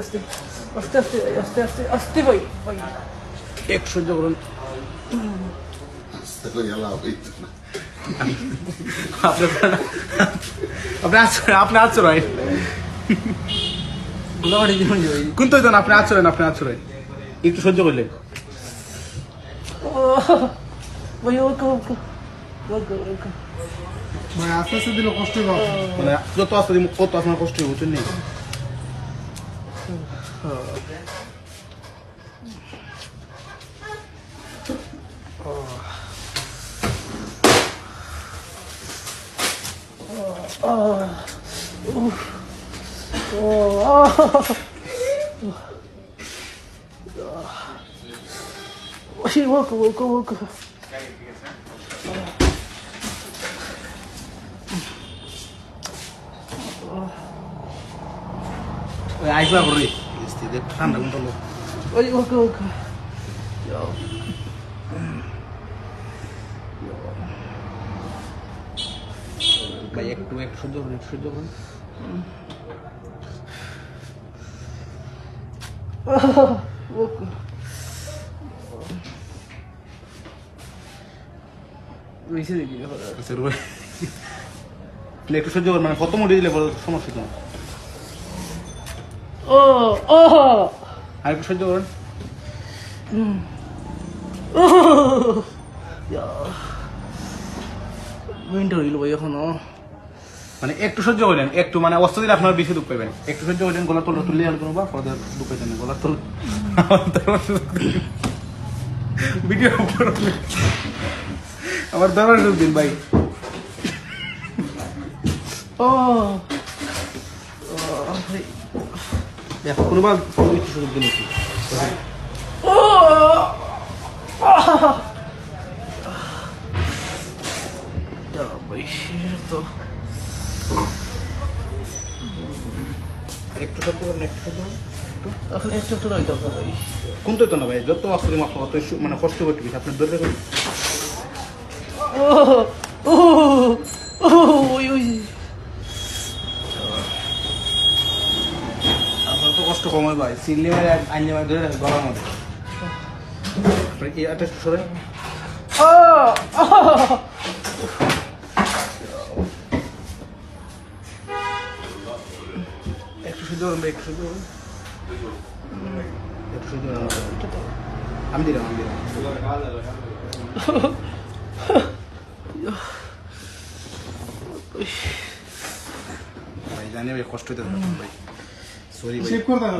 আস্তে আস্তে আস্তে আস্তে আস্তে ভাই ভাই এক সহ্য করুন। আপনি আচরণ কিন্তু আপনি আচরণ একটু সহ্য করলেন। ভাই ওকে ওকে ওকে ওকে মানে আস্তে আস্তে দিলে কষ্ট হবে, মানে যত আস্তে কত আপনার কষ্ট হবে বুঝছেন নি? ওকে ওকে ওকে আইসবা করে ঠান্ডা কিন্তু ওকে ওকে ভাই একটু সহ্য করুন, একটু সহ্য করুন। ওকে বেশি দেখি একটু সহ্য করুন, মানে কত মোটে দিলে সমস্যা তো। ও ও আর একটু সহ্য করুন। মিনিট হইল ভাই এখনো। মানে একটু সহ্য করলেন, একটু মানে অস্ত্র দিলে আপনার বেশি দুঃখ পাবেন। একটু সহ্য করলেন, গলার তলটা তুললে আর কোনো বা পরে দুঃখ পাইতেন না। গলার তল ভিডিও আমার দরবার সুখ দিন ভাই। ও দেখো কোনোবার একটু সুযোগ দিন একটু। ও ভাই তো একটু সহ্য করেন, একটু সহ্য করুন। এখন একটু একটু নয় দরকার ভাই। কোনটাই তো না ভাই, যত অস্ত্র দিন আপনার অত মানে কষ্ট করতে বেশি আপনার ধরে রাখুন। ও ও ও ওই ওই আপনার তো কষ্ট কম হয় ভাই, সিনলে মেরে আইনে মারে ধরে রাখে গলার মধ্যে। আপনার এই আটা সরে একটু সহ্য করুন ভাই, একটু সহ্য করুন, একটু সহ্য করুন। আমি দিলাম ভাই, জানি ভাই কষ্ট হতে থাকবে ভাই, সরি ভাই। সেভ করে দাও।